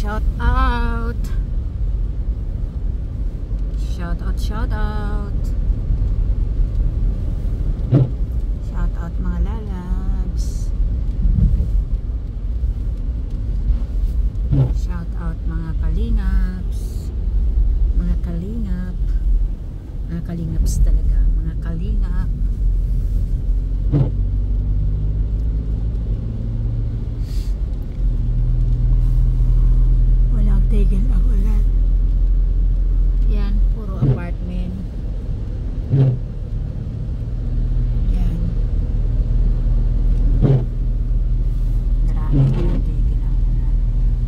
Shout out. Shout out, shout out. Shout out mga lalabs. Shout out mga kalingaps. Mga kalingap. Mga kalingaps talaga. Mga kalingap. Walang tigil ang ulan. Yan, puro apartment. Yan. Marami walang tigil ang ulan.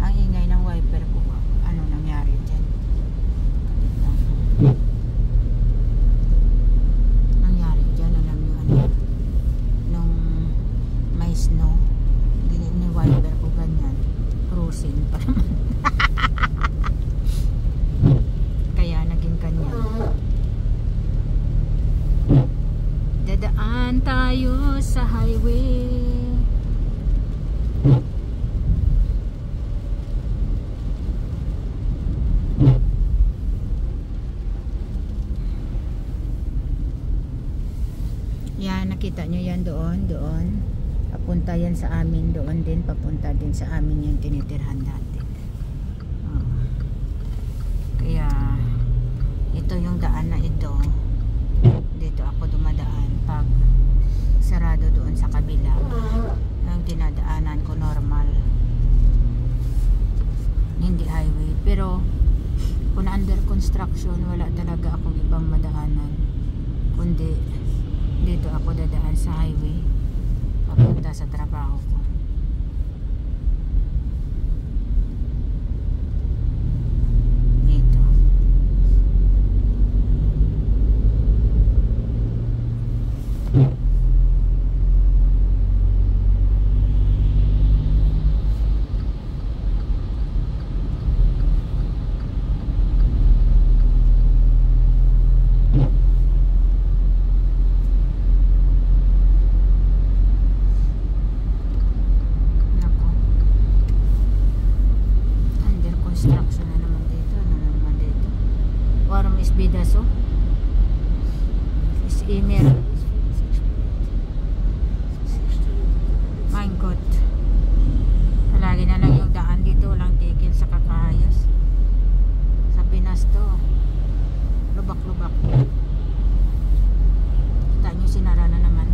Ang ingay ng wiper ko. Ano nangyari dyan? Nangyari dyan, alam nyo ano? Nung may snow, ni wiper ko ganyan. Cruising pa naman. Kaya naging kanya. Dadaan tayo sa highway. Yan, nakita nyo yan doon. Papunta yan sa amin doon din. Papunta din sa amin yung tinitirhan dati. Kaya ito yung daan na ito. Dito ako dumadaan pag sarado doon sa kabila. Yung dinadaanan ko normal. Hindi highway. Pero kung under construction, wala talaga akong ibang madaanan. Kundi dito ako dadaan sa highway. Papunta sa trabaho ko. Construction na naman dito. Warm is bidaso. Is email. My God. Palagi na lang yung daan dito. Walang tigil sa kakayos. Sa Pinas to. Lubak-lubak. Kita nyo sinara na naman.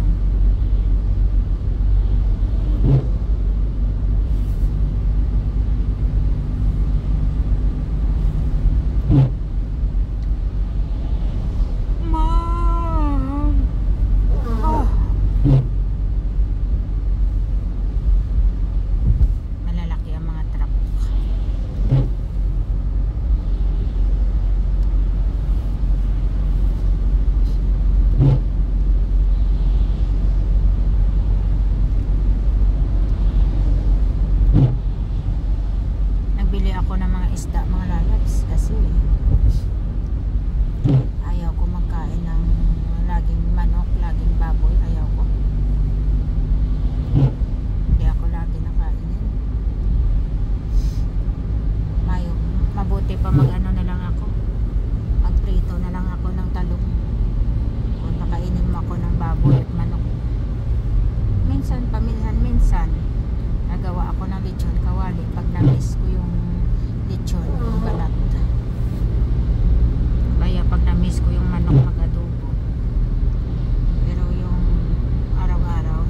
Minsan nagawa ako ng lechon kawali pag na-miss ko yung lechon, yung balat. Kaya pag na-miss ko yung manok mag-adobo. Pero yung araw-araw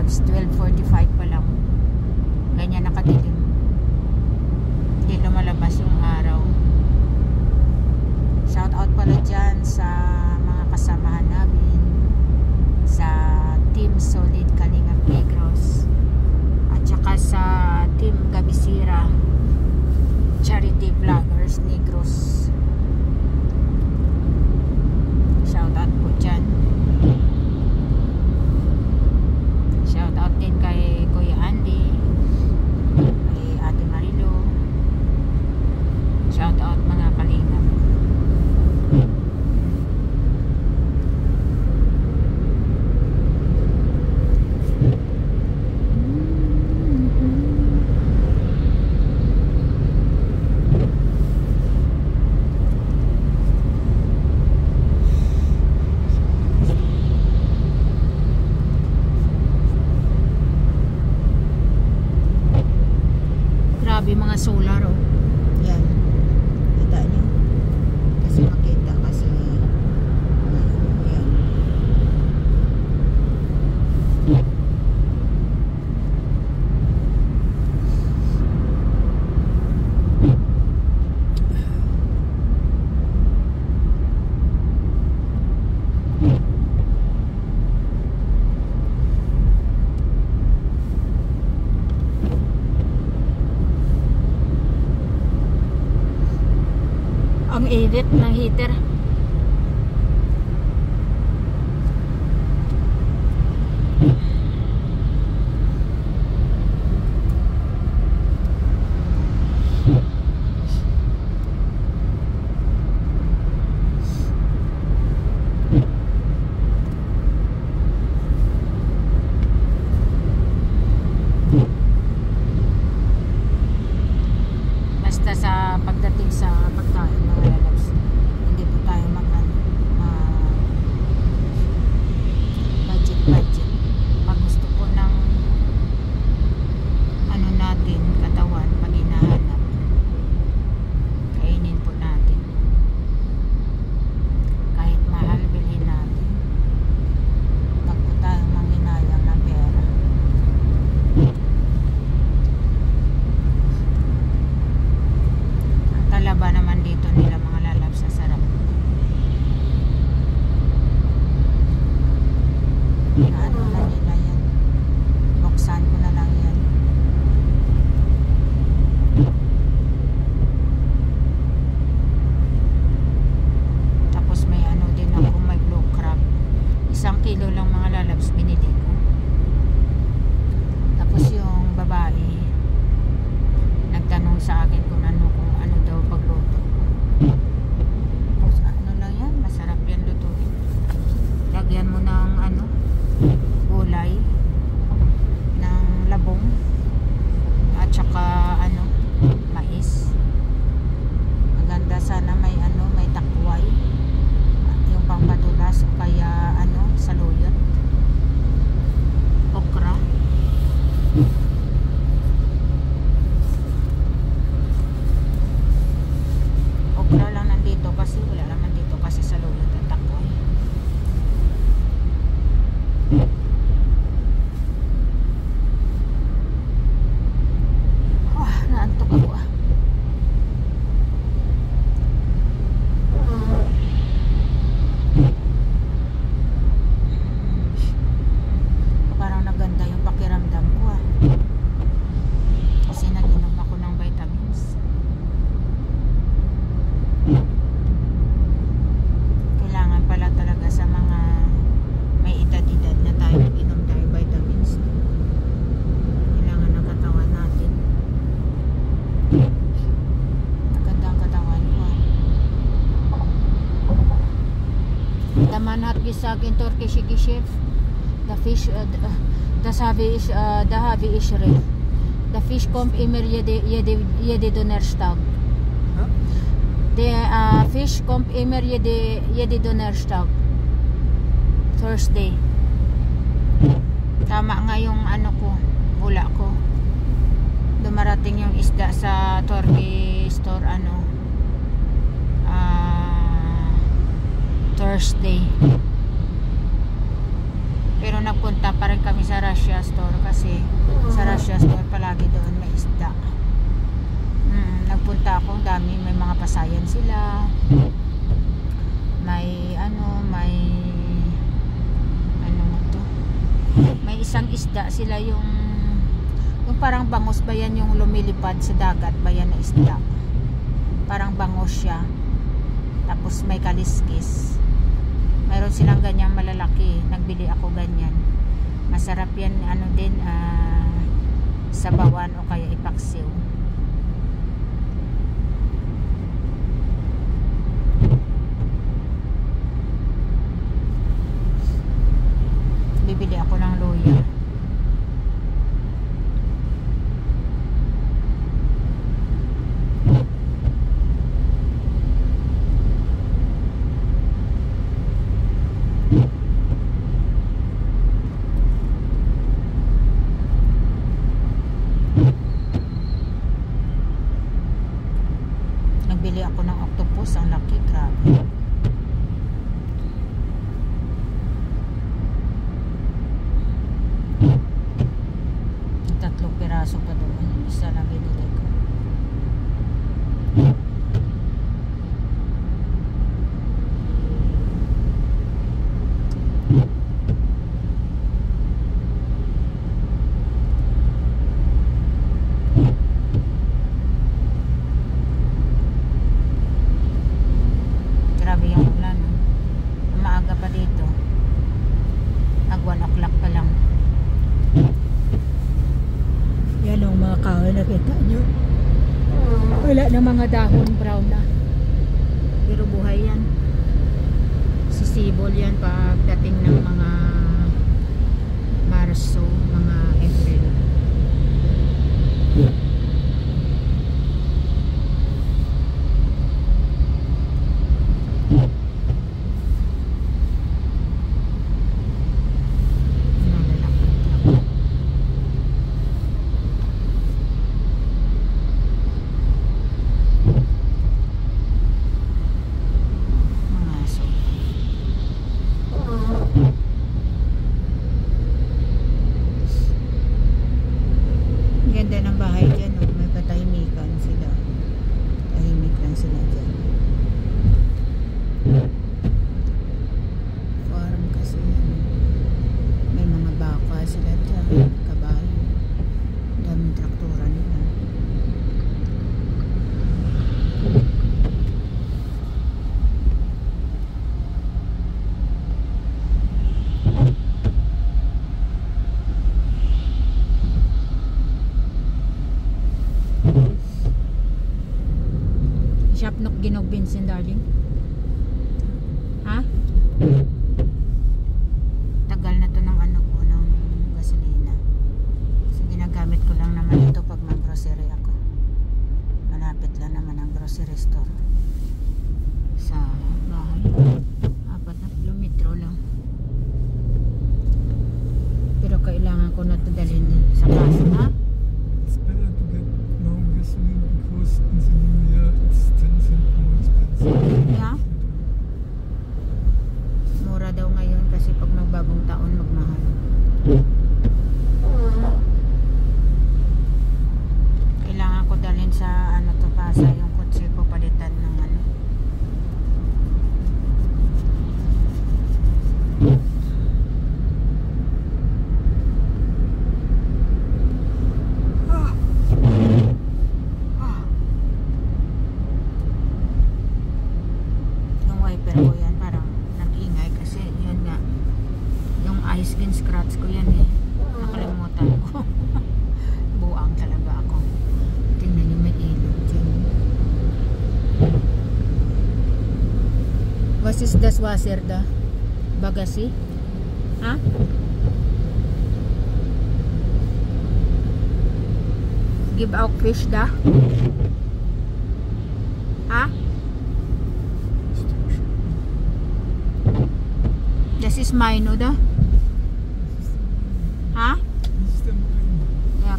lalabs, 12:45 pa lang. Ganyan nakadilim. Hindi lumalabas yung araw. Shout out pala dyan sa mga kasamahan namin sa Team Solid Kalingap Negros at saka sa Team Gabisira Charity Vloggers Negros. Shout out po dyan. Shout out din kay Kuya Andy, kay Ate Marilo. Shout out mga kalingap. Grabe mga solar oh. Yan. Kita nyo? Kasi makita kasi yan. Ang init ng heater. Basta sa pagdating sa pagkain mga lalabs, hindi po tayo budget. Pag gusto po ng ano natin, katawan, pag hinahanap, kainin po natin. Kahit mahal, bilhin natin. Pag po tayo manghinayang ng pera. Talaba naman dito nila mga lalabs, sa sarap. Ano na nila yan, buksan ko na lang yan. Tapos may ano din ako, may blue crab, 1 kilo lang mga lalabs binili ko. Tapos yung babae nagtanong sa akin kung ano daw pagluto ko. Tapos ano lang yan, masarap yan lutuin. Lagyan mo ng ano, gulay, ng labong, at saka ano, mais. Maganda sana may ano, may takway, yung pangpadulas, o kaya ano, saluyot, okra. Okra lang nandito kasi wala naman dito kasi sa luyot at takoy. Naantok ako ah. Parang naganda yung pakiramdam ko ah. Kasi nag-inom ako ng vitamins. Kailangan pala talaga sa mga may edad-edad na tayo mag-inom tayo vitamins. Kailangan ng katawan natin. Maganda ang katawan ko. The man hat gesagt in Turkish Chef, the fish, the Havi ist recht. The fish kommt immer jede Donnerstag. The fish kommt immer jede Donnerstag. Thursday. Tama nga yung ano ko, bula ko. Dumarating yung isda sa Turkey store ano, Thursday. Pero punta pa rin kami sa Russia store kasi sa Russia store palagi doon may isda. Nagpunta ako, dami, may mga pasayan sila, may may isang isda sila, yung parang bangos ba yan, yung lumilipad sa dagat ba yan na isda, parang bangos siya, tapos may kaliskis. Mayroon silang ganyan malalaki, nagbili ako ganyan, masarap yan, din, sabawan o kaya ipaksiw. Bibili ako ng luya. Nagbili ako ng octopus, ang laki, grabe. Tatlong piraso pa doon, isa lang binili ko. Grabe yung ulan, no? Maaga pa dito, nag 1 o'clock pa lang. Yan ang mga kahoy, nakita nyo, wala na mga dahon, brown na, pero buhay yan, sisibol yan pagdating ng mga Marso, mga April. Ganda ng bahay dyan, no? May katahimikan sila, tahimik lang sila dyan. Farm kasi yan, may mga baka sila dyan, kabayo, daming traktura nila. Shopnok Ginog Vincent, darling. Ha? Tagal na to ng ano ko, ng gasolina. So ginagamit ko lang naman ito pag mag-grocery ako. Malapit lang naman ang grocery store sa bahay. 4 na kilometro lang. Pero kailangan ko na ito dalhin sa casa, ha? It's better to get now gasoline because in the new year it's 10 cents more expensive. Yeah? Mura daw ngayon kasi pag magbagong taon magmahal. Kailangan ko dalhin sa ano to, Pasa, yung kotse ko, palitan ng ano. Yung wiper ko yan parang nag-ingay kasi yun nga, yung ice cream scratch ko yan eh, nakalimutan ko. Buang talaga ako. Tingnan nyo, may ilog dyan. Was is das Wasser da? Bagasi? Ha? Give out fish da? Ha? Das ist mine, oder? Ha? Das ist der Main. Ja.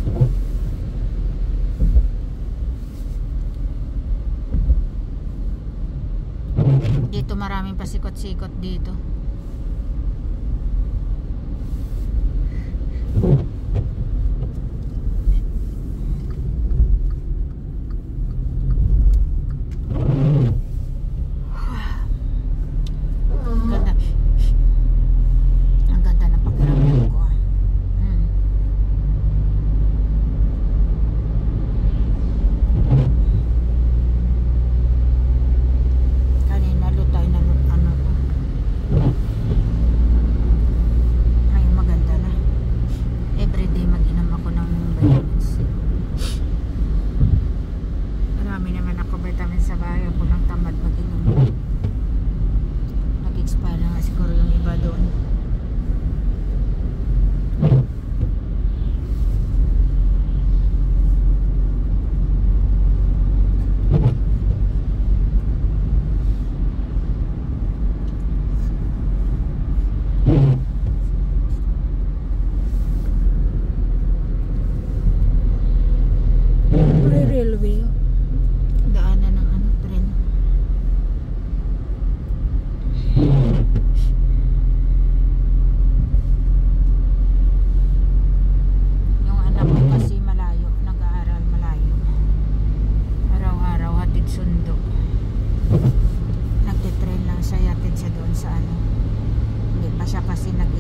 Dito maraming pasikot-sikot dito.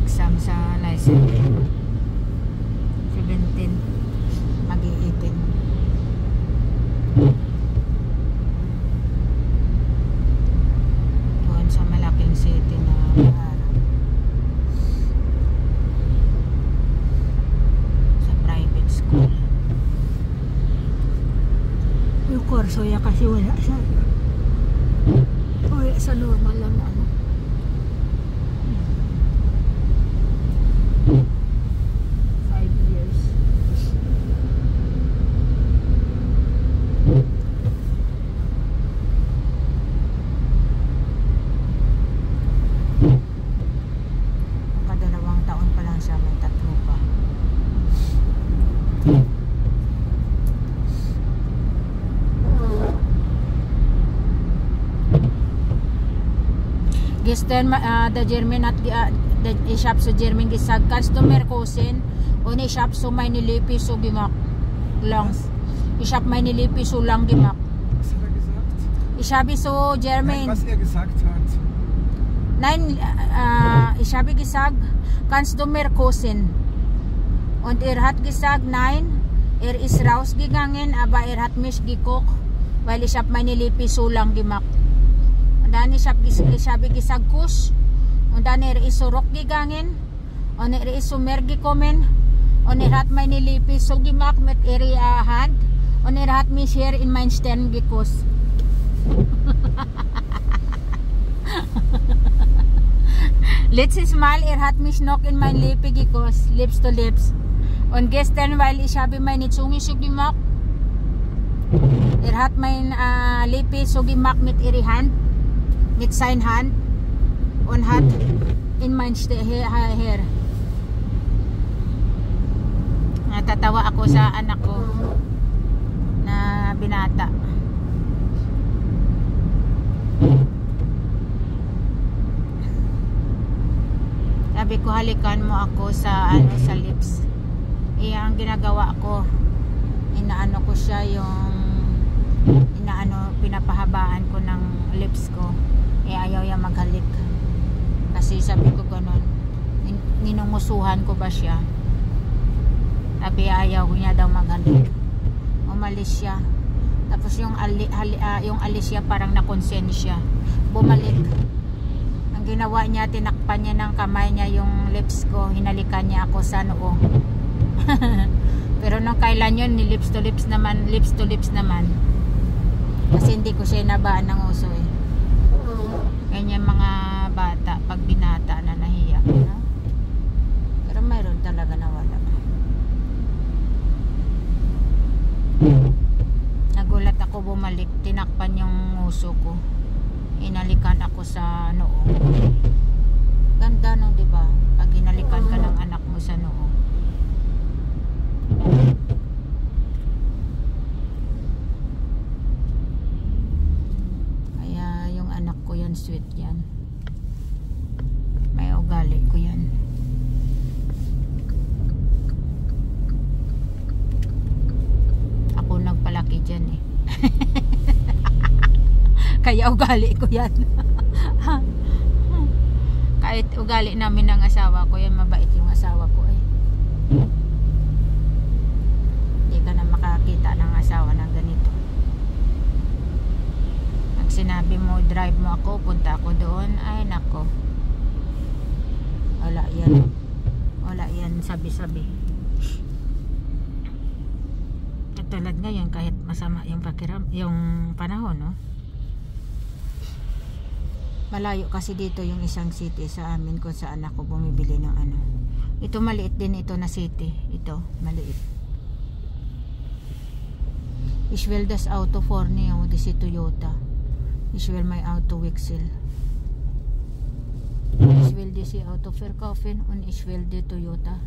exam sa license. 17 mag-18. Doon sa malaking city na harap. Sa private school. Yung kurso ya kasi wala sa sa normal lang na ano. Gisten the German at the shop sa German gisag customer kosen o ni shop so may nilipi so gimak lang i-shop may nilipi so lang gimak. Was hat er gesagt? Ich habe so German. Nein, was er gesagt hat. Nein, ich habe gesagt, kannst du mir kosen? Und hat gesagt, nein, ist rausgegangen, aber hat mich gekocht, weil ich habe meine Lippe so lang gemacht. Und dann ich habe gesagt, Kuss. Und dann ist zurückgegangen und ist zu mir gekommen und hat meine Lippe so gemacht mit ihrer Hand und hat mich hier in meinen Stern gekosst. Letztes Mal, hat mich noch in mein Lippe gekosst, Lips to Lips. Und gestern, weil ich habe meine Zunge so gemacht, hat mein Lippe so gemacht mit ihrer Hand, mit seiner Hand und hat in mein Hair. Natatawa ako sa anak ko na binata. Sabi ko, halikan mo ako sa sa lips. Ang ginagawa ko, inaano ko siya yung pinapahabaan ko ng lips ko. Ayaw niya maghalik. Kasi sabi ko ganun, ninungusuhan ko ba siya? Sabi ayaw niya daw maghalik. Umalis siya. Tapos yung alis siya parang nakonsensya. Bumalik. Ang ginawa niya, tinakpan niya ng kamay niya yung lips ko. Hinalikan niya ako sa noo. Pero nung kailan yun, ni lips to lips naman. Kasi hindi ko siya nabaan ng uso eh. Ganyan mga bata, pag binata na nahiya. No? Pero mayroon talaga nawala. Nagulat ako, bumalik, tinakpan yung uso ko. Inalikan ako sa noo. Ganda nung, diba? Pag inalikan ka ng anak mo sa noo. Kaya yung anak ko yan, sweet yan. May ugali ko yan. Ako nagpalaki dyan eh. Kaya ugali ko yan. Kahit ugali namin ng asawa ko yan, mabait yung asawa ko eh. Hindi ka na makakita ng asawa ng ganito. Pag sinabi mo, drive mo ako, punta ako doon, ay nako, wala yan sabi-sabi. At tulad ngayon, kahit masama yung yung panahon, no? Malayo kasi dito yung isang city sa amin kung saan ako bumibili ng ano. Ito maliit din ito na city. Ito, maliit. Ich will das Auto vorne und diese Toyota. Ich will mein Auto wechseln. Ich will diese Auto verkaufen und ich will die Toyota.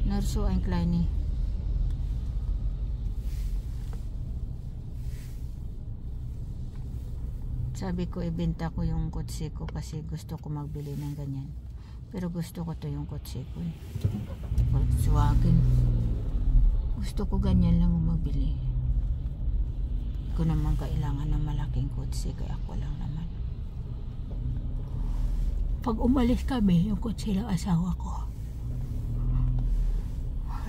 Nur so ein kleine. Sabi ko, ibenta ko yung kotse ko kasi gusto ko magbili ng ganyan. Pero gusto ko to yung kotse ko eh. Volkswagen. Gusto ko ganyan lang magbili. Hindi ko naman kailangan ng malaking kotse, kaya ako lang naman. Pag umalis kami, yung kotse ng asawa ko.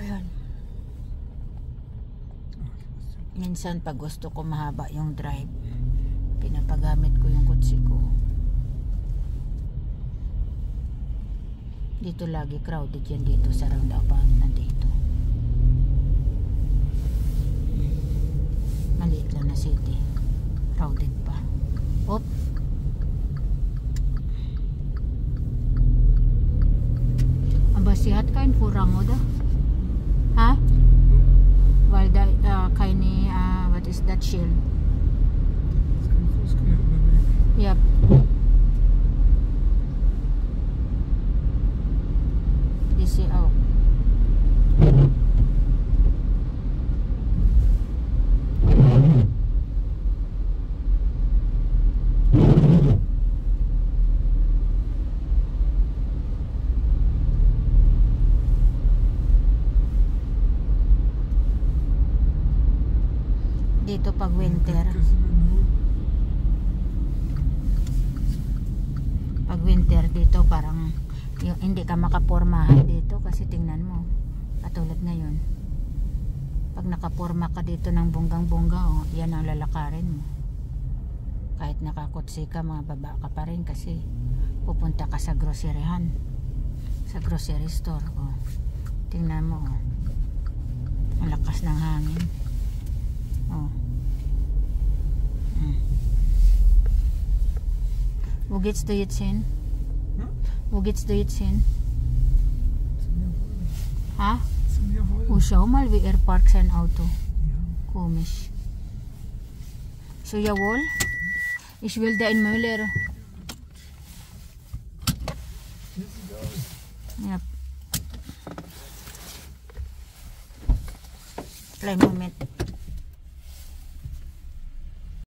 Ayan. Minsan pag gusto ko mahaba yung drive, pinapagamit ko yung kotse ko. Dito lagi crowded yan dito sa roundabout nandito. Maliit lang na city. Crowded pa. Op. Basihat kain kurang mo da? Ha? Weil da keine what is that shield? Es ist kein Fußgänger unterwegs. Yep. This is oh. Dito pag winter. Pag winter dito parang yung hindi ka makapormahan dito kasi tingnan mo. Katulad ngayon. Pag nakaporma ka dito ng bonggang-bongga, oh, yan ang lalakarin mo. Kahit nakakotse ka, mababa ka pa rin kasi pupunta ka sa groceryhan. Sa grocery store, oh. Tingnan mo, oh. Ang lakas ng hangin. Oh. Wo geht's du jetzt hin? Wo geht's du jetzt hin? Ha? Oh, schau mal, wie er parkt sein Auto. Komisch. So, jawohl. Ich will da in Müller. Ja. Kleinen Moment.